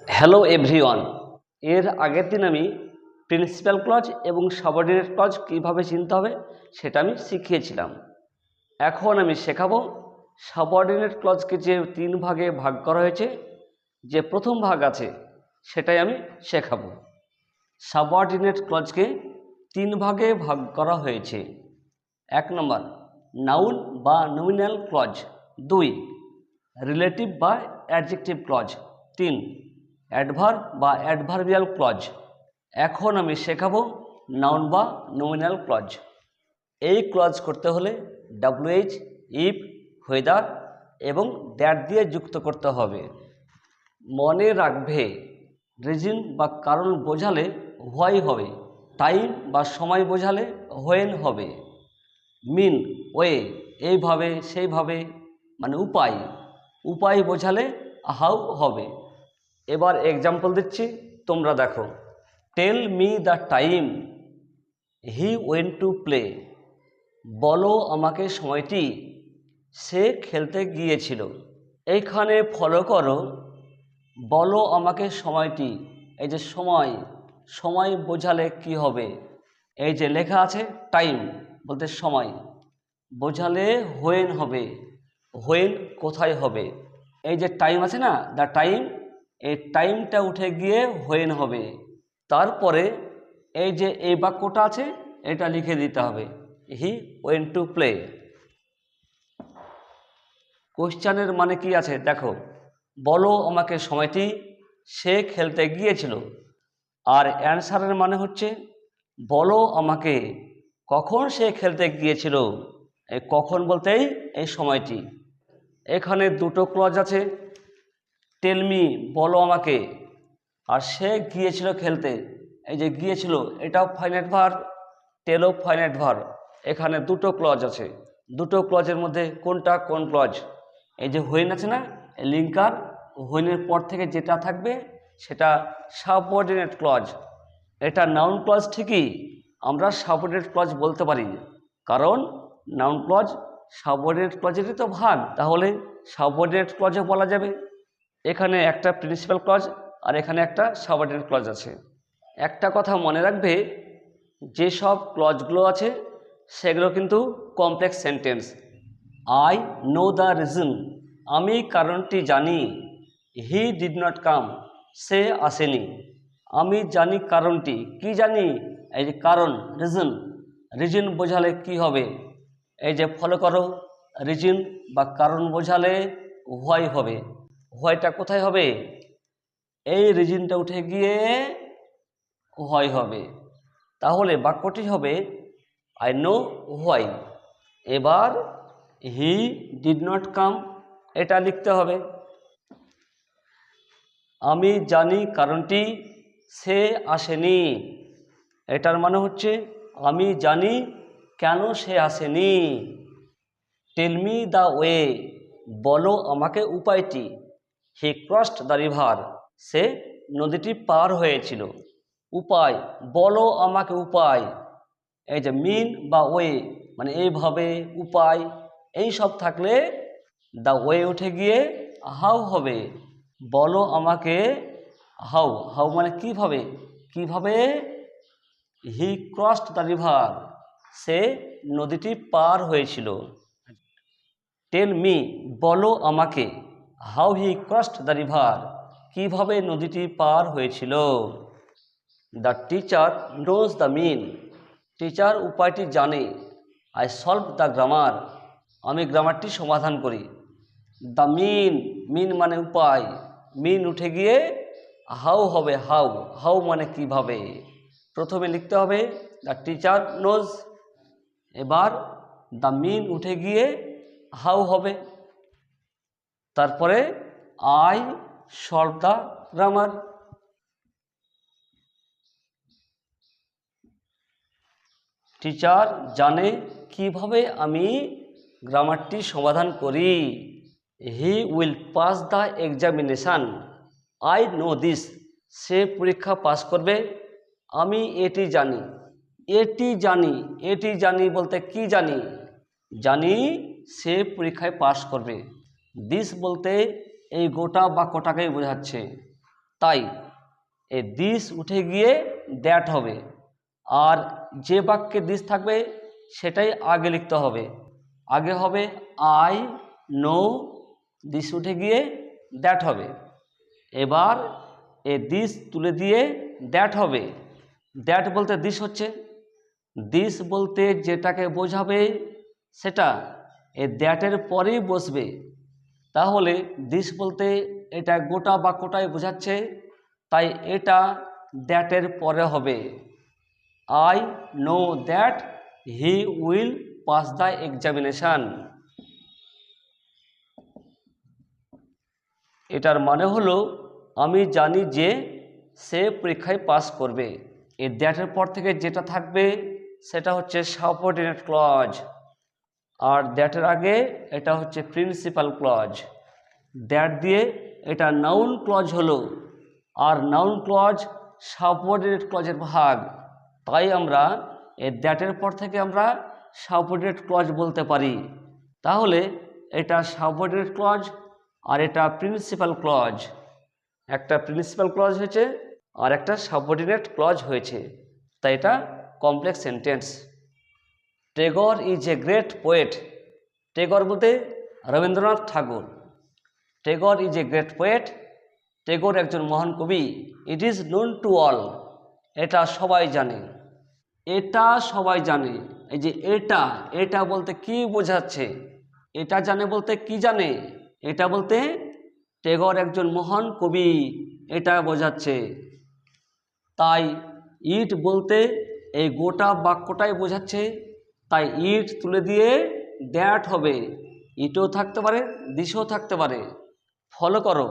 Hello everyone. এর আগের দিন আমি প্রিন্সিপাল ক্লজ এবং সাবঅর্ডিনেট ক্লজ কীভাবে চিনতে হবে সেটা আমি শিখিয়েছিলাম। এখন আমি শেখাবো সাবঅর্ডিনেট ক্লজকে যে তিন ভাগে ভাগ করা হয়েছে, যে প্রথম ভাগ আছে সেটাই আমি শেখাবো। সাবঅর্ডিনেট ক্লজকে তিন ভাগে ভাগ করা হয়েছে। 1 নম্বর নাউন বা নমিনাল ক্লজ, 2 রিলেটিভ বা অ্যাডজেক্টিভ ক্লজ, 3 অ্যাডভার্ব বা অ্যাডভার্বিয়াল ক্লজ। এখন আমি শেখাবো নাউন বা নমিনাল ক্লজ। এই ক্লজ করতে হলে WH, ইফ, হোয়েদার এবং দ্যাট দিয়ে যুক্ত করতে হবে। মনে রাখবে, রিজন বা কারণ বোঝালে হোয়াই হবে, টাইম বা সময় বোঝালে হোয়েন হবে, মিন ওয়ে এইভাবে সেইভাবে মানে উপায়, উপায় বোঝালে হাউ হবে। এবার এক্সাম্পল দিচ্ছি, তোমরা দেখো। Tell me the time he went to play. বলো আমাকে সময়টি সে খেলতে গিয়েছিল। এইখানে ফলো করো, বলো আমাকে সময়টি, এই যে সময়, সময় বোঝালে কি হবে? এই যে লেখা আছে টাইম বলতে সময়, বোঝালে হোয়েন হবে, হোয়েন কোথায় হবে? এই যে টাইম আছে না, দ্য টাইম, এই টাইমটা উঠে গিয়ে হোয়েন হবে। তারপরে এই যে এই বাক্যটা আছে এটা লিখে দিতে হবে, হি ওয়েন্ট টু প্লে। কোশ্চেনের মানে কি আছে দেখো, বলো আমাকে সময়টি সে খেলতে গিয়েছিল। আর অ্যান্সারের মানে হচ্ছে বলো আমাকে কখন সে খেলতে গিয়েছিল। এই কখন বলতেই এই সময়টি। এখানে দুটো ক্লজ আছে, টেল মি বলো আমাকে, আর সে গিয়েছিল খেলতে, এই যে গিয়েছিল এটাও ফাইনাইট ভার্ব, টেলও ফাইনাইট ভার্ব। এখানে দুটো ক্লজ আছে, দুটো ক্লজের মধ্যে কোনটা কোন ক্লজ? এই যে হোয়েন আছে না, লিঙ্কার, হোয়েনের পর থেকে যেটা থাকবে সেটা সাবঅর্ডিনেট ক্লজ। এটা নাউন ক্লজ ঠিকই, আমরা সাবঅর্ডিনেট ক্লজ বলতে পারি, কারণ নাউন ক্লজ সাবঅর্ডিনেট ক্লজেরই তো ভাগ, তাহলে সাবঅর্ডিনেট ক্লজও বলা যাবে। এখানে একটা প্রিন্সিপাল ক্লজ আর এখানে একটা সাবঅর্ডিনেট ক্লজ আছে। একটা কথা মনে রাখবে, যেসব ক্লজগুলো আছে সেগুলো কিন্তু complex sentence. I know the reason, আমি কারণটি জানি। হি ডিড নট কাম, সে আসেনি। আমি জানি কারণটি, কি জানি? এই যে কারণ, রিজন, রিজন বোঝালে কি হবে? এই যে ফলো করো, রিজন বা কারণ বোঝালে হোয়াই হবে। হোয়াইটা কোথায় হবে? এই রিজনটা উঠে গিয়ে হোয়াই হবে। তাহলে বাক্যটি হবে আই নো হোয়াই। এবার হি ডিড নট কাম, এটা লিখতে হবে। আমি জানি কারণটি সে আসেনি, এটার মানে হচ্ছে আমি জানি কেন সে আসেনি। টেল মি দ্য ওয়ে, বলো আমাকে উপায়টি। হি ক্রসড দ্য রিভার, সে নদীটি পার হয়েছিল। উপায়, বলো আমাকে উপায়। এই যে মিন বা ওয়ে মানে এইভাবে, উপায়, এই সব থাকলে দ্য ওয়ে উঠে গিয়ে হাউ হবে। বলো আমাকে হাউ, হাউ মানে কিভাবে, কিভাবে? হি ক্রসড দ্য রিভার, সে নদীটি পার হয়েছিল। টেল মি, বলো আমাকে, how he crossed the river, কিভাবে নদীটি পার হয়েছিল। The teacher knows the mean, teacher উপায়টি জানে। আই সলভ দ্য গ্রামার, আমি গ্রামারটি সমাধান করি। দ্য মিন, মিন মানে উপায়, মিন উঠে গিয়ে হাউ হবে, হাউ, হাউ মানে কিভাবে। প্রথমে লিখতে হবে দ্য টিচার নোজ, এবার দ্য মিন উঠে গিয়ে হাউ হবে, তারপরে I solve the grammar. Teacher জানে কিভাবে আমি গ্রামারটি সমাধান করি। He will pass the examination, I know this, সে পরীক্ষা পাস করবে, আমি এটি জানি। এটি জানি, এটি জানি বলতে কি জানি? জানি সে পরীক্ষায় পাস করবে। দিস বলতে এই গোটা বাক্যটাকেই বোঝাচ্ছে। তাই এই দিস উঠে গিয়ে দ্যাট হবে। আর যে বাক্যে দিস থাকবে সেটাই আগে লিখতে হবে। আগে হবে আই নো, দিস উঠে গিয়ে দ্যাট হবে। এবার এ দিস তুলে দিয়ে দ্যাট হবে। দ্যাট বলতে দিস হচ্ছে, দিস বলতে যেটাকে বোঝাবে সেটা এ দ্যাটের পরেই বসবে। তাহলে দিস বলতে এটা গোটা বাক্যটাই বোঝাচ্ছে, তাই এটা দ্যাটের পরে হবে। I know that he will pass the examination. এটার মানে হলো আমি জানি যে সে পরীক্ষায় পাস করবে। এই দ্যাটের পর থেকে যেটা থাকবে সেটা হচ্ছে সাবঅর্ডিনেট ক্লজ, আর দ্যাটের আগে এটা হচ্ছে প্রিন্সিপাল ক্লজ। দ্যাট দিয়ে এটা নাউন ক্লজ হলো, আর নাউন ক্লজ সাবঅর্ডিনেট ক্লজের ভাগ। তাই আমরা এই দ্যাটের পর থেকে আমরা সাবঅর্ডিনেট ক্লজ বলতে পারি। তাহলে এটা সাবঅর্ডিনেট ক্লজ আর এটা প্রিন্সিপাল ক্লজ। একটা প্রিন্সিপাল ক্লজ হয়েছে আর একটা সাবঅর্ডিনেট ক্লজ হয়েছে, তাই এটা complex sentence. Tagore is a great poet. Tagore বলতে Rabindranath Thakur. Tagore is a great poet, Tagore একজন মহান কবি। It is known to all, এটা সবাই জানে। এটা সবাই জানে, এই যে এটা, এটা বলতে কি বোঝাচ্ছে? এটা জানে বলতে কি জানে? এটা বলতে টেগর একজন মহান কবি, এটা বোঝাচ্ছে। তাই ইট বলতে এই গোটা বাক্যটাই বোঝাচ্ছে, তাই ইট তুলে দিয়ে দ্যাট হবে। ইটও থাকতে পারে, দিশও থাকতে পারে। ফলো করো,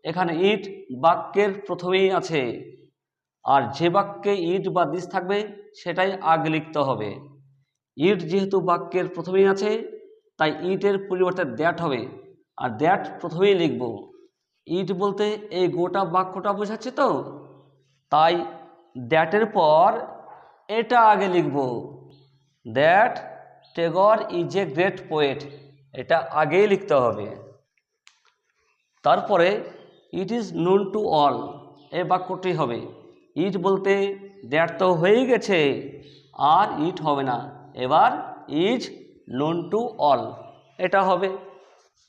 এখানে ইট বাক্যের প্রথমেই আছে, আর যে বাক্যে ইট বা দিস থাকবে সেটাই আগে লিখতে হবে। ইট যেহেতু বাক্যের প্রথমেই আছে, তাই ইটের পরিবর্তে দ্যাট হবে, আর দ্যাট প্রথমেই লিখব। ইট বলতে এই গোটা বাক্যটা বোঝাচ্ছে তো, তাই দ্যাটের পর এটা আগে লিখব। That Tagore is a great poet, এটা আগেই লিখতে হবে। তারপরে ইট ইজ নোন টু অল, এই বাক্যটি হবে। ইট বলতে দ্যাট তো হয়েই গেছে, আর ইট হবে না, এবার ইজ নোন টু অল এটা হবে।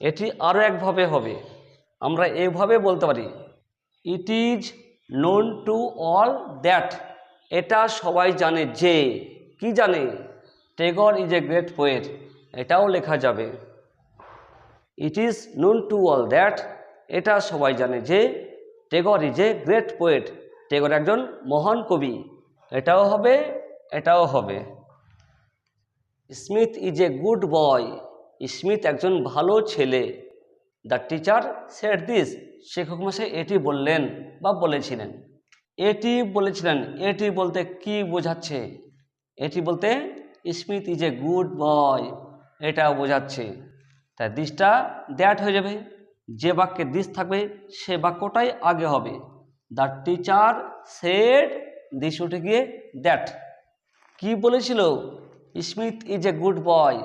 এটি আরও একভাবে হবে, আমরা এইভাবে বলতে পারি, ইট is known to all that, এটা সবাই জানে যে, কি জানে? Tagore is a great poet, এটাও লেখা যাবে। ইট is known to all that, এটা সবাই জানে যে Tagore is a great poet, Tagore একজন মহান কবি, এটাও হবে, এটাও হবে। Smith is a good boy, Smith একজন ভালো ছেলে। দ্য টিচার সেড দিস, শিক্ষক মশাই এটি বললেন বা বলেছিলেন। এটি বলেছিলেন, এটি বলতে কি বোঝাচ্ছে? এটি বলতে Smith is a good boy, এটা বোঝাচ্ছে। তাই দিসটা দ্যাট হয়ে যাবে। যে বাক্যে দিস থাকবে সে বাক্যটাই আগে হবে। দ্য টিচার সেড দিস উঠে গিয়ে দ্যাট। কি বলেছিল? Smith is a good boy,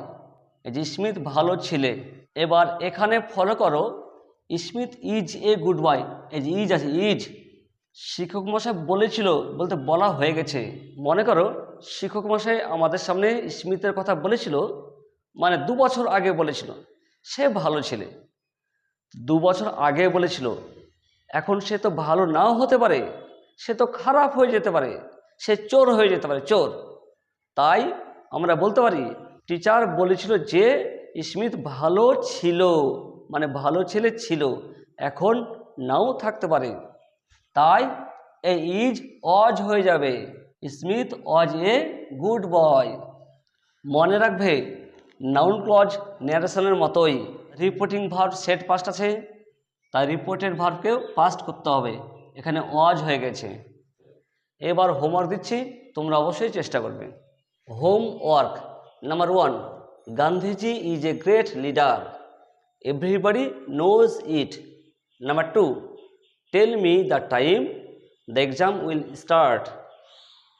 এই যে স্মিথ ভালো ছেলে। এবার এখানে ফলো করো, Smith is a good boy, এই যে ইজ আছে, ইজ শিক্ষক মশাই বলেছিল বলতে বলা হয়ে গেছে। মনে করো শিক্ষক মশাই আমাদের সামনে স্মিথের কথা বলেছিল, মানে 2 বছর আগে বলেছিল সে ভালো ছেলে। 2 বছর আগে বলেছিল, এখন সে তো ভালো নাও হতে পারে, সে তো খারাপ হয়ে যেতে পারে, সে চোর হয়ে যেতে পারে, চোর। তাই আমরা বলতে পারি টিচার বলেছিল যে স্মিথ ভালো ছিল, মানে ভালো ছেলে ছিল, এখন নাও থাকতে পারে। তাই এই ইজ অজ হয়ে যাবে, Smith Aja a good boy. মনে রাখবে নাউন ক্লজ ন্যারেশনের মতোই, রিপোর্টিং ভার্ব সেট পাস্ট আছে, তাই রিপোর্টেড ভার্বকেও পাস্ট করতে হবে। এখানে অজ হয়ে গেছে। এবার হোমওয়ার্ক দিচ্ছি, তোমরা অবশ্যই চেষ্টা করবে। Homework number 1, Gandhiji is a great leader, everybody knows it. Number 2, tell me the time the exam will start.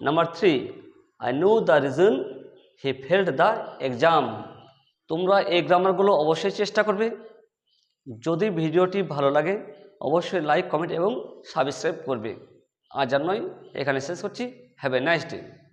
Number 3, I know the reason he failed the exam. তোমরা এই গ্রামারগুলো অবশ্যই চেষ্টা করবে। যদি ভিডিওটি ভালো লাগে অবশ্যই লাইক, কমেন্ট এবং সাবস্ক্রাইব করবে। আজ আর নয়, এখানে শেষ করছি। Have a nice day.